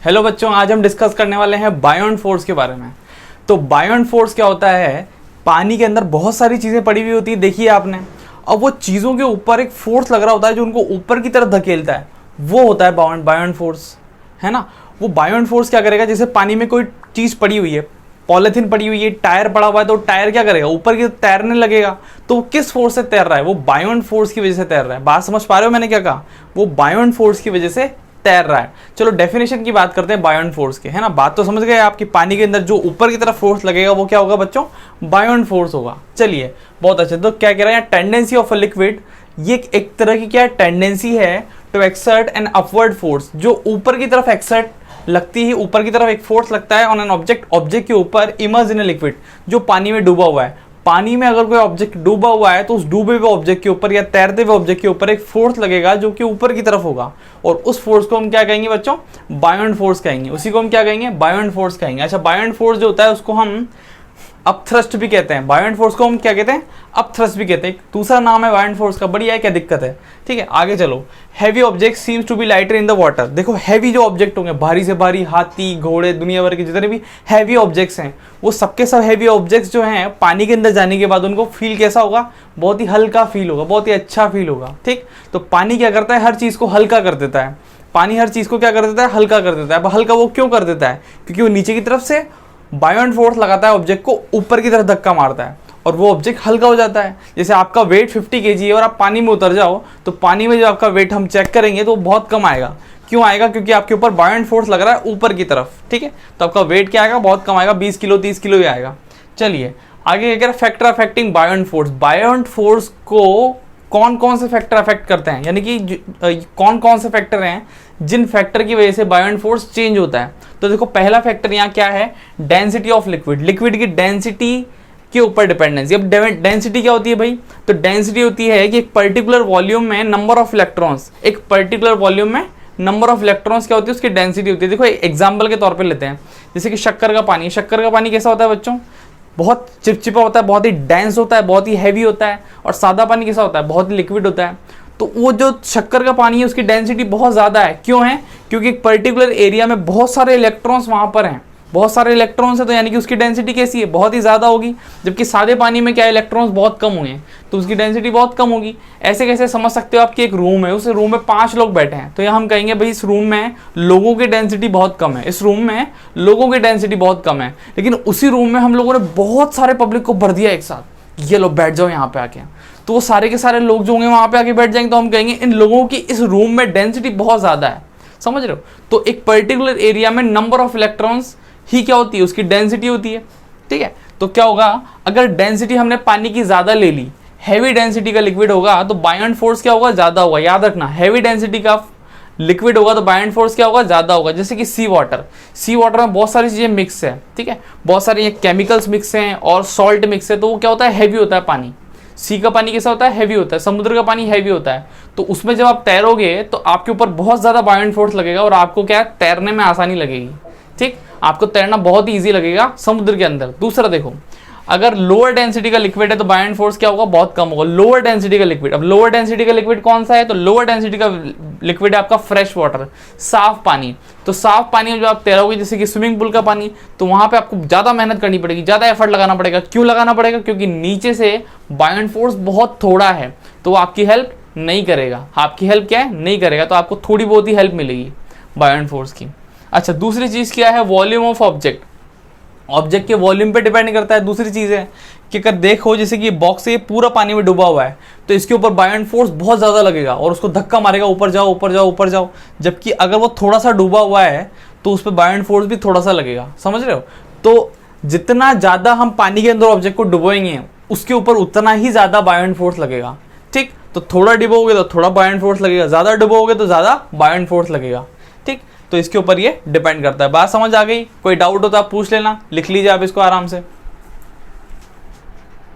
Hello बच्चों, आज हम डिस्कस करने वाले हैं बायोंट फोर्स के बारे में। तो बायोंट फोर्स क्या होता है? पानी के अंदर बहुत सारी चीज़ें पड़ी हुई होती है, देखिए आपने। अब वो चीज़ों के ऊपर एक फोर्स लग रहा होता है जो उनको ऊपर की तरफ धकेलता है, वो होता है बायोंट फोर्स, है ना। वो बायोंट फोर्स क्या करेगा, जैसे पानी में कोई चीज़ पड़ी हुई है, पॉलिथीन पड़ी हुई है, टायर पड़ा हुआ है, तो टायर क्या करेगा, ऊपर की तैरने लगेगा। तो वो किस फोर्स से तैर रहा है? वो बायोंट फोर्स की वजह से तैर रहा है। बात समझ पा रहे हो मैंने क्या कहा? वो बायोंट फोर्स की वजह से तैर रहा है। चलो डेफिनेशन की बात करते हैं बायोंट फोर्स के, है ना। बात तो समझ गए आपकी, पानी के अंदर जो ऊपर की तरफ फोर्स लगेगा वो क्या होगा बच्चों? बायोंट फोर्स होगा। चलिए बहुत अच्छे। तो क्या कह रहा है, टेंडेंसी ऑफ अ लिक्विड, ये एक तरह की क्या टेंडेंसी है to exert an upward force, जो ऊपर की तरफ एक्सर्ट लगती है, ऊपर की तरफ एक फोर्स लगता है ऑन एन ऑब्जेक्ट के ऊपर इमर्ज इन ए लिक्विड, जो पानी में डूबा हुआ है। पानी में अगर कोई ऑब्जेक्ट डूबा हुआ है तो उस डूबे हुए ऑब्जेक्ट के ऊपर या तैरते हुए ऑब्जेक्ट के ऊपर एक फोर्स लगेगा जो कि ऊपर की तरफ होगा, और उस फोर्स को हम क्या कहेंगे बच्चों? बायोंट फोर्स कहेंगे। उसी को हम क्या कहेंगे? बायोंट फोर्स कहेंगे। अच्छा, बायोंट फोर्स जो होता है उसको हम अपथ्रस्ट भी कहते हैं। बायोंट फोर्स को हम क्या कहते हैं? अपथ्रस्ट भी कहते हैं। दूसरा नाम है बायोंट फोर्स का। बढ़िया है, क्या दिक्कत है? ठीक है, आगे चलो। Heavy object seems to be lighter in the water. देखो हैवी जो ऑब्जेक्ट होंगे, भारी से भारी, हाथी घोड़े, दुनिया भर के जितने भी हैवी ऑब्जेक्ट्स हैं, वो सबके सब हैवी ऑब्जेक्ट्स जो हैं पानी के अंदर जाने के बाद उनको फील कैसा होगा? बहुत ही हल्का फील होगा, बहुत ही अच्छा फील होगा। ठीक, तो पानी क्या करता है? हर चीज़ को हल्का कर देता है। पानी हर चीज़ को क्या कर देता है? हल्का कर देता है। अब हल्का वो क्यों कर देता है? क्योंकि वो नीचे की तरफ से बायोंट फोर्स लगाता है, ऑब्जेक्ट को ऊपर की तरफ धक्का मारता है और वो ऑब्जेक्ट हल्का हो जाता है। जैसे आपका वेट 50 kg है और आप पानी में उतर जाओ, तो पानी में जो आपका वेट हम चेक करेंगे तो बहुत कम आएगा। क्यों आएगा? क्योंकि आपके ऊपर बायोंट फोर्स लग रहा है ऊपर की तरफ। ठीक है, तो आपका वेट क्या आएगा? बहुत कम आएगा, 20 किलो 30 किलो ही आएगा। चलिए आगे क्या, फैक्टर अफेक्टिंग बायोंट फोर्स। बायोंट फोर्स को कौन कौन से फैक्टर अफेक्ट करते हैं, यानी कि कौन कौन से फैक्टर हैं जिन फैक्टर की वजह से बायोंट फोर्स चेंज होता है? तो देखो पहला फैक्टर यहाँ क्या है? Density of liquid. लिक्विड की डेंसिटी के ऊपर डिपेंडेंसी। अब डेंसिटी क्या होती है भाई? तो डेंसिटी होती है कि एक पर्टिकुलर वॉल्यूम में नंबर ऑफ इलेक्ट्रॉन्स, एक पर्टिकुलर वॉल्यूम में नंबर ऑफ इलेक्ट्रॉन्स क्या होती है? उसकी डेंसिटी होती है। देखो एग्जाम्पल के तौर पर लेते हैं, जैसे कि शक्कर का पानी। शक्कर का पानी कैसा होता है बच्चों? बहुत चिपचिपा होता है, बहुत ही डेंस होता है, बहुत ही हैवी होता है। और सादा पानी कैसा होता है? बहुत ही लिक्विड होता है। तो वो जो शक्कर का पानी है उसकी डेंसिटी बहुत ज़्यादा है। क्यों है? क्योंकि एक पर्टिकुलर एरिया में बहुत सारे इलेक्ट्रॉन्स वहाँ पर हैं, बहुत सारे इलेक्ट्रॉन्स हैं, तो यानी कि उसकी डेंसिटी कैसी है? बहुत ही ज़्यादा होगी। जबकि सादे पानी में क्या इलेक्ट्रॉन्स बहुत कम हुए हैं, तो उसकी डेंसिटी बहुत कम होगी। ऐसे कैसे समझ सकते हो? आपकी एक रूम है, उस रूम में 5 लोग बैठे हैं, तो यहाँ हम कहेंगे भाई इस रूम में लोगों की डेंसिटी बहुत कम है, इस रूम में लोगों की डेंसिटी बहुत कम है। लेकिन उसी रूम में हम लोगों ने बहुत सारे पब्लिक को भर दिया एक साथ, ये लोग बैठ जाओ यहाँ पे आके, तो वो सारे के सारे लोग जो होंगे वहाँ पे आके बैठ जाएंगे, तो हम कहेंगे इन लोगों की इस रूम में डेंसिटी बहुत ज़्यादा है। समझ रहे हो? तो एक पर्टिकुलर एरिया में नंबर ऑफ इलेक्ट्रॉन्स ही क्या होती है? उसकी डेंसिटी होती है। ठीक है, तो क्या होगा अगर डेंसिटी हमने पानी की ज़्यादा ले ली, हैवी डेंसिटी का लिक्विड होगा तो बायोंट फोर्स क्या होगा? ज़्यादा होगा। याद रखना, हैवी डेंसिटी का लिक्विड होगा तो बायोंट फोर्स क्या होगा? ज़्यादा होगा। जैसे कि सी वाटर। सी वाटर में बहुत सारी चीज़ें मिक्स है, ठीक है, बहुत सारे ये केमिकल्स मिक्स हैं और सॉल्ट मिक्स है, तो वो क्या होता है? हैवी होता है पानी। सी का पानी कैसा होता है? हैवी होता है। समुद्र का पानी हैवी होता है। तो उसमें जब आप तैरोगे तो आपके ऊपर बहुत ज़्यादा बायोंट फोर्स लगेगा और आपको क्या है? तैरने में आसानी लगेगी। ठीक, आपको तैरना बहुत ही ईजी लगेगा समुद्र के अंदर। दूसरा देखो, अगर लोअर डेंसिटी का लिक्विड है तो बायोंट फोर्स क्या होगा? बहुत कम होगा। लोअर डेंसिटी का लिक्विड, अब लोअर डेंसिटी का लिक्विड कौन सा है? तो लोअर डेंसिटी का लिक्विड है आपका फ्रेश वाटर, साफ पानी। तो साफ पानी में जो आप तैरोगे, जैसे कि स्विमिंग पूल का पानी, तो वहां पे आपको ज्यादा मेहनत करनी पड़ेगी, ज्यादा एफर्ट लगाना पड़ेगा। क्यों लगाना पड़ेगा? क्योंकि नीचे से बायोंट फोर्स बहुत थोड़ा है, तो वो आपकी हेल्प नहीं करेगा। आपकी हेल्प क्या है? नहीं करेगा। तो आपको थोड़ी बहुत ही हेल्प मिलेगी बायोंट फोर्स की। अच्छा, दूसरी चीज क्या है? Volume of object. ऑब्जेक्ट के वॉल्यूम पे डिपेंड करता है। दूसरी चीज़ है कि अगर देखो, जैसे कि बॉक्स है पूरा पानी में डूबा हुआ है, तो इसके ऊपर बायोंट फोर्स बहुत ज़्यादा लगेगा और उसको धक्का मारेगा, ऊपर जाओ ऊपर जाओ ऊपर जाओ। जबकि अगर वो थोड़ा सा डूबा हुआ है तो उस पर बायोंट फोर्स भी थोड़ा सा लगेगा। समझ रहे हो? तो जितना ज़्यादा हम पानी के अंदर ऑब्जेक्ट को डुबोएंगे उसके ऊपर उतना ही ज़्यादा बायोंट फोर्स लगेगा। ठीक, तो थोड़ा डुबोगे तो थोड़ा बायोंट फोर्स लगेगा, ज़्यादा डुबोगे तो ज़्यादा बायोंट फोर्स लगेगा। ठीक, तो इसके ऊपर ये डिपेंड करता है। बात समझ आ गई? कोई डाउट हो तो आप पूछ लेना, लिख लीजिए आप इसको आराम से।